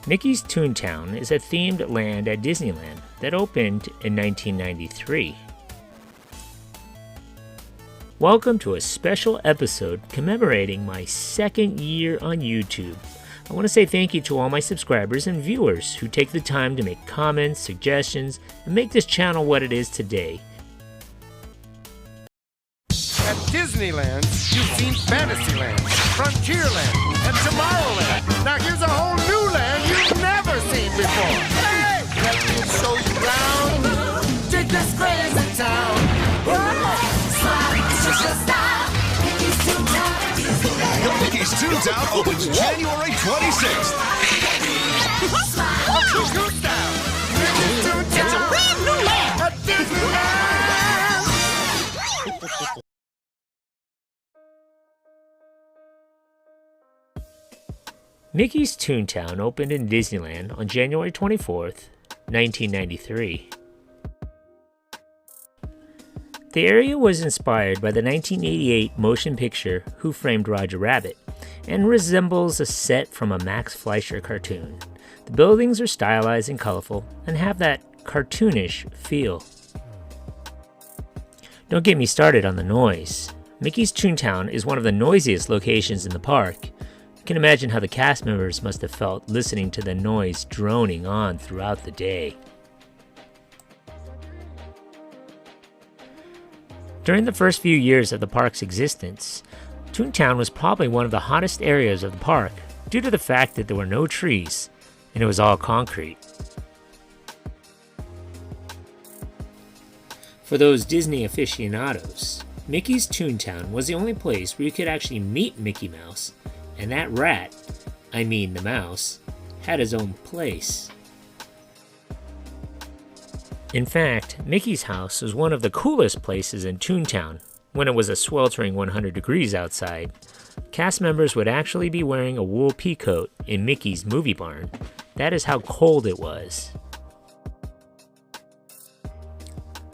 Mickey's Toontown is a themed land at Disneyland that opened in 1993. Welcome to a special episode commemorating my second year on YouTube. I want to say thank you to all my subscribers and viewers who take the time to make comments, suggestions, and make this channel what it is today. At Disneyland, you've seen Fantasyland, Frontierland, and Tomorrowland. Now here's a whole new land you've never seen before. Hey! Let me show you around. Take this crazy town. Smile, it's just your style. Mickey's Toontown. Mickey's Toontown opens January 26th. Smile. Toontown. Mickey's Toontown. It's a brand new land. At Disneyland. Mickey's Toontown opened in Disneyland on January 24th, 1993. The area was inspired by the 1988 motion picture Who Framed Roger Rabbit and resembles a set from a Max Fleischer cartoon. The buildings are stylized and colorful and have that cartoonish feel. Don't get me started on the noise. Mickey's Toontown is one of the noisiest locations in the park. You can imagine how the cast members must have felt listening to the noise droning on throughout the day. During the first few years of the park's existence, Toontown was probably one of the hottest areas of the park due to the fact that there were no trees and it was all concrete. For those Disney aficionados, Mickey's Toontown was the only place where you could actually meet Mickey Mouse. And that rat, I mean the mouse, had his own place. In fact, Mickey's house was one of the coolest places in Toontown. When it was a sweltering 100 degrees outside, cast members would actually be wearing a wool peacoat in Mickey's movie barn. That is how cold it was.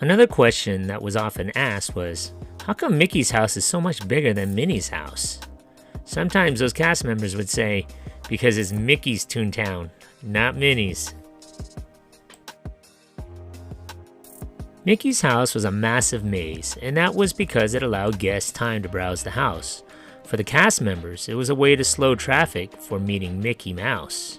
Another question that was often asked was, how come Mickey's house is so much bigger than Minnie's house? Sometimes those cast members would say, because it's Mickey's Toontown, not Minnie's. Mickey's house was a massive maze, and that was because it allowed guests time to browse the house. For the cast members, it was a way to slow traffic for meeting Mickey Mouse.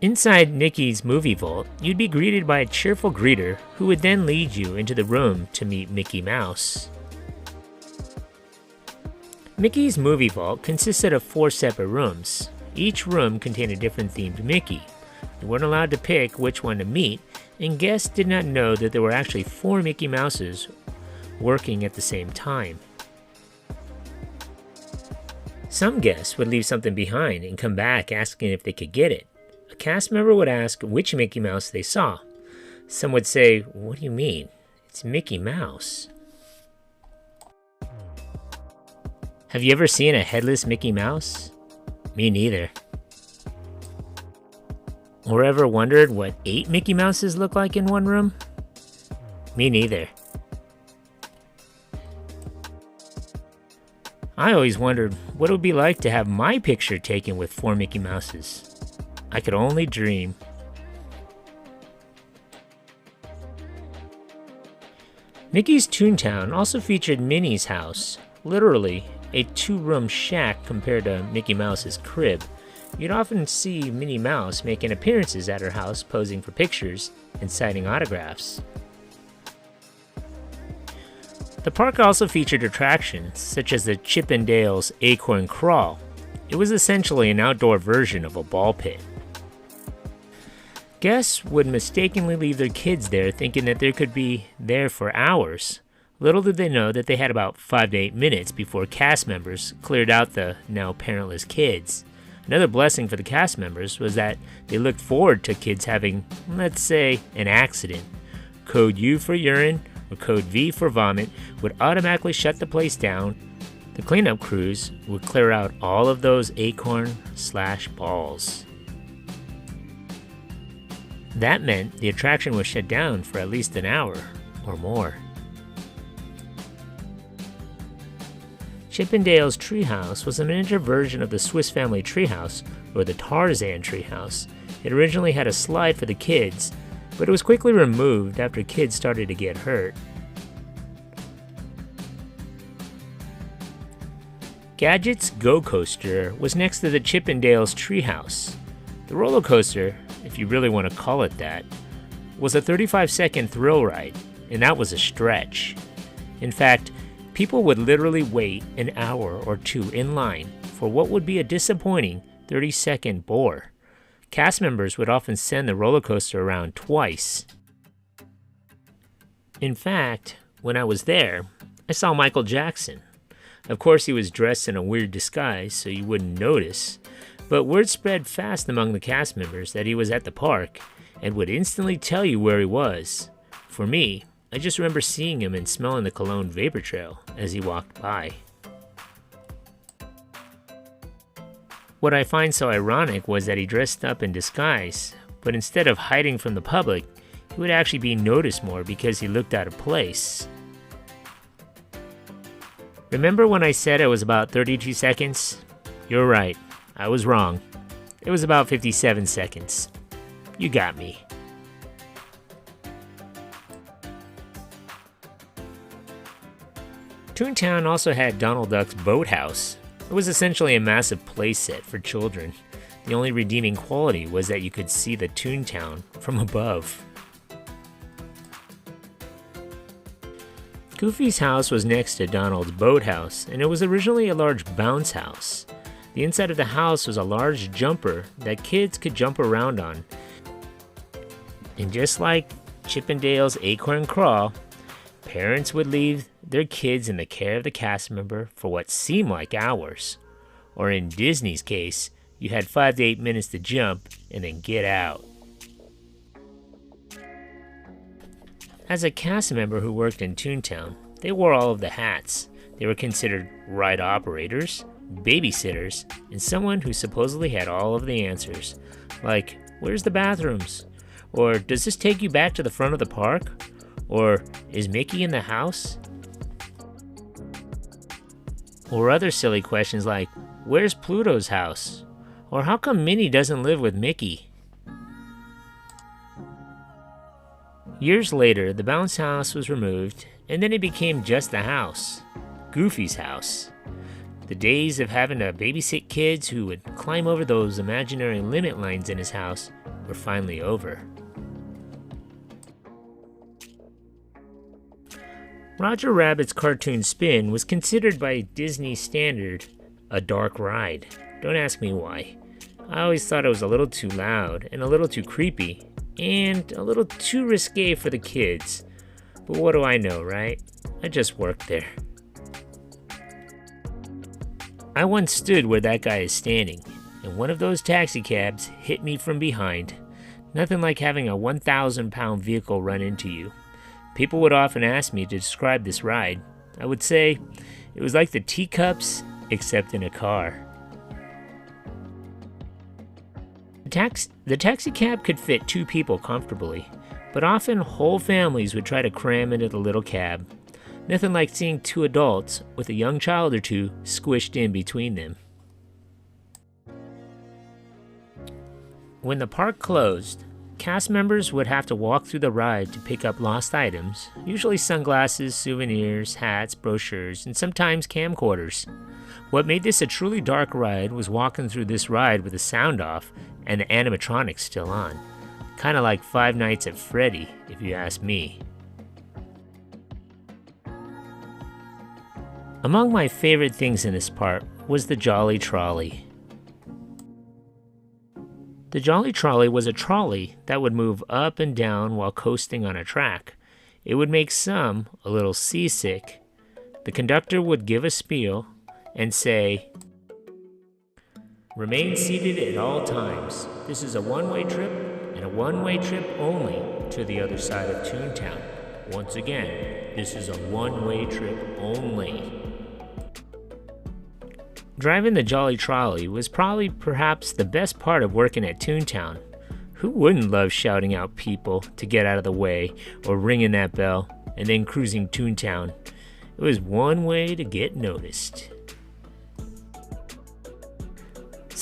Inside Mickey's movie vault, you'd be greeted by a cheerful greeter who would then lead you into the room to meet Mickey Mouse. Mickey's movie vault consisted of 4 separate rooms. Each room contained a different themed Mickey. You weren't allowed to pick which one to meet, and guests did not know that there were actually 4 Mickey Mouses working at the same time. Some guests would leave something behind and come back asking if they could get it. A cast member would ask which Mickey Mouse they saw. Some would say, "What do you mean? It's Mickey Mouse." Have you ever seen a headless Mickey Mouse? Me neither. Or ever wondered what 8 Mickey Mouses look like in one room? Me neither. I always wondered what it would be like to have my picture taken with 4 Mickey Mouses. I could only dream. Mickey's Toontown also featured Minnie's House, literally a 2-room shack compared to Mickey Mouse's crib. You'd often see Minnie Mouse making appearances at her house posing for pictures and signing autographs. The park also featured attractions such as the Chip 'n Dale's Acorn Crawl. It was essentially an outdoor version of a ball pit. Guests would mistakenly leave their kids there thinking that they could be there for hours. Little did they know that they had about 5 to 8 minutes before cast members cleared out the now parentless kids. Another blessing for the cast members was that they looked forward to kids having, let's say, an accident. Code U for urine or code V for vomit would automatically shut the place down. The cleanup crews would clear out all of those acorn/balls. That meant the attraction was shut down for at least an hour or more. Chip 'n Dale's treehouse was a miniature version of the Swiss Family treehouse or the Tarzan treehouse. It originally had a slide for the kids, but it was quickly removed after kids started to get hurt. Gadget's Go Coaster was next to the Chippendales treehouse. The roller coaster, if you really want to call it that, was a 35-second thrill ride, and that was a stretch. In fact, people would literally wait an hour or two in line for what would be a disappointing 30-second bore. Cast members would often send the roller coaster around twice. In fact, when I was there, I saw Michael Jackson. Of course, he was dressed in a weird disguise, so you wouldn't notice, but word spread fast among the cast members that he was at the park and would instantly tell you where he was. For me, I just remember seeing him and smelling the cologne vapor trail as he walked by. What I find so ironic was that he dressed up in disguise, but instead of hiding from the public, he would actually be noticed more because he looked out of place. Remember when I said it was about 32 seconds? You're right, I was wrong. It was about 57 seconds. You got me. Toontown also had Donald Duck's boathouse. It was essentially a massive playset for children. The only redeeming quality was that you could see the Toontown from above. Goofy's house was next to Donald's boathouse, and it was originally a large bounce house. The inside of the house was a large jumper that kids could jump around on. And just like Chippendale's Acorn Crawl, parents would leave their kids in the care of the cast member for what seemed like hours. Or in Disney's case, you had 5 to 8 minutes to jump and then get out. As a cast member who worked in Toontown, they wore all of the hats. They were considered ride operators, babysitters, and someone who supposedly had all of the answers. Like, where's the bathrooms? Or does this take you back to the front of the park? Or is Mickey in the house? Or other silly questions like, where's Pluto's house? Or how come Minnie doesn't live with Mickey? Years later, the bounce house was removed, and then it became just a house, Goofy's house. The days of having to babysit kids who would climb over those imaginary limit lines in his house were finally over. Roger Rabbit's cartoon Spin was considered by Disney standard a dark ride. Don't ask me why. I always thought it was a little too loud and a little too creepy and a little too risque for the kids. But what do I know, right? I just worked there. I once stood where that guy is standing, and one of those taxi cabs hit me from behind. Nothing like having a 1,000-pound vehicle run into you. People would often ask me to describe this ride. I would say it was like the teacups, except in a car. The taxi cab could fit 2 people comfortably, but often whole families would try to cram into the little cab. Nothing like seeing 2 adults with a young child or 2 squished in between them. When the park closed, cast members would have to walk through the ride to pick up lost items, usually sunglasses, souvenirs, hats, brochures, and sometimes camcorders. What made this a truly dark ride was walking through this ride with the sound off and the animatronics still on. Kinda like Five Nights at Freddy, if you ask me. Among my favorite things in this part was the Jolly Trolley. The Jolly Trolley was a trolley that would move up and down while coasting on a track. It would make some a little seasick. The conductor would give a spiel and say, "Remain seated at all times. This is a one-way trip and a one-way trip only to the other side of Toontown. Once again, this is a one-way trip only." Driving the Jolly Trolley was perhaps the best part of working at Toontown. Who wouldn't love shouting out people to get out of the way or ringing that bell and then cruising Toontown? It was one way to get noticed.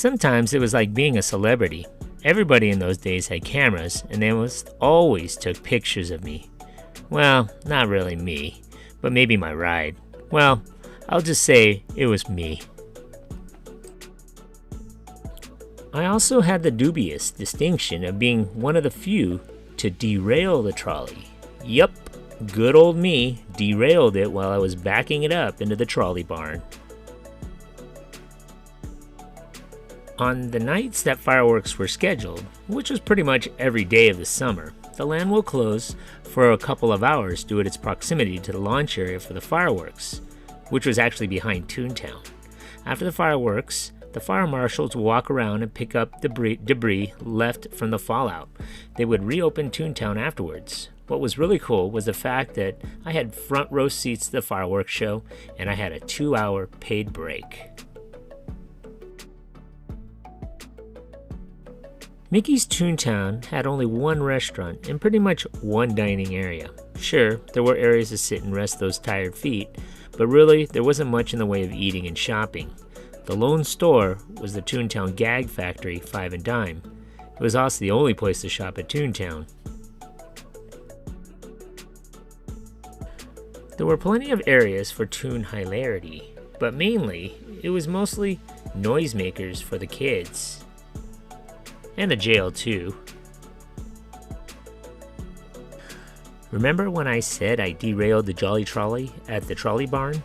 Sometimes it was like being a celebrity. Everybody in those days had cameras, and they almost always took pictures of me. Well, not really me, but maybe my ride. Well, I'll just say it was me. I also had the dubious distinction of being one of the few to derail the trolley. Yup, good old me derailed it while I was backing it up into the trolley barn. On the nights that fireworks were scheduled, which was pretty much every day of the summer, the land will close for a couple of hours due to its proximity to the launch area for the fireworks, which was actually behind Toontown. After the fireworks, the fire marshals would walk around and pick up debris left from the fallout. They would reopen Toontown afterwards. What was really cool was the fact that I had front row seats to the fireworks show, and I had a 2-hour paid break. Mickey's Toontown had only one restaurant and pretty much one dining area. Sure, there were areas to sit and rest those tired feet, but really there wasn't much in the way of eating and shopping. The lone store was the Toontown Gag Factory 5 and Dime. It was also the only place to shop at Toontown. There were plenty of areas for Toon hilarity, but mainly it was mostly noisemakers for the kids. And the jail too. Remember when I said I derailed the Jolly Trolley at the trolley barn?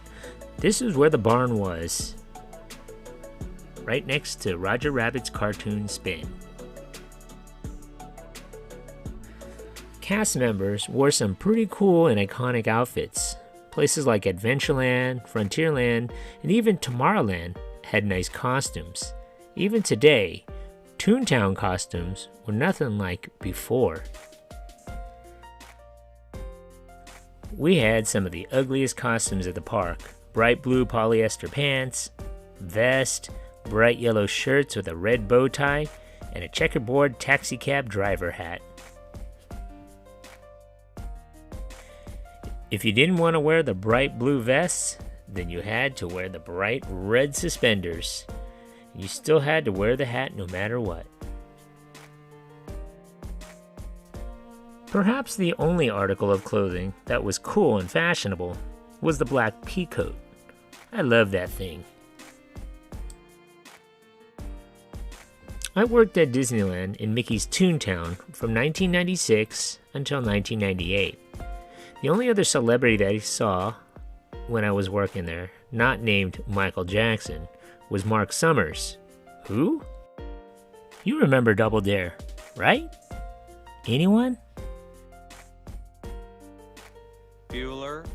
This is where the barn was. Right next to Roger Rabbit's cartoon Spin. Cast members wore some pretty cool and iconic outfits. Places like Adventureland, Frontierland, and even Tomorrowland had nice costumes. Even today, Toontown costumes were nothing like before. We had some of the ugliest costumes at the park. Bright blue polyester pants, vest, bright yellow shirts with a red bow tie, and a checkerboard taxicab driver hat. If you didn't want to wear the bright blue vests, then you had to wear the bright red suspenders. You still had to wear the hat no matter what. Perhaps the only article of clothing that was cool and fashionable was the black peacoat. I love that thing. I worked at Disneyland in Mickey's Toontown from 1996 until 1998. The only other celebrity that I saw when I was working there, not named Michael Jackson, was Mark Summers. Who? You remember Double Dare, right? Anyone? Bueller.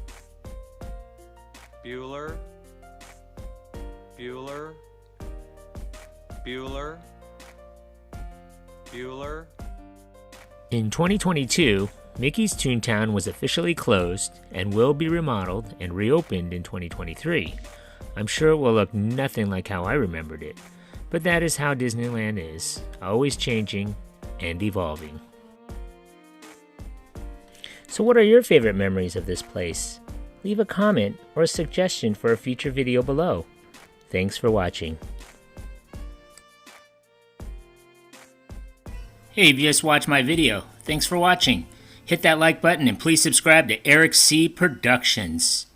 Bueller. Bueller. Bueller. Bueller. In 2022, Mickey's Toontown was officially closed and will be remodeled and reopened in 2023. I'm sure it will look nothing like how I remembered it, but that is how Disneyland is, always changing and evolving. So what are your favorite memories of this place? Leave a comment or a suggestion for a future video below. Thanks for watching. Hey, if you just watched my video, thanks for watching. Hit that like button and please subscribe to Eric C. Productions.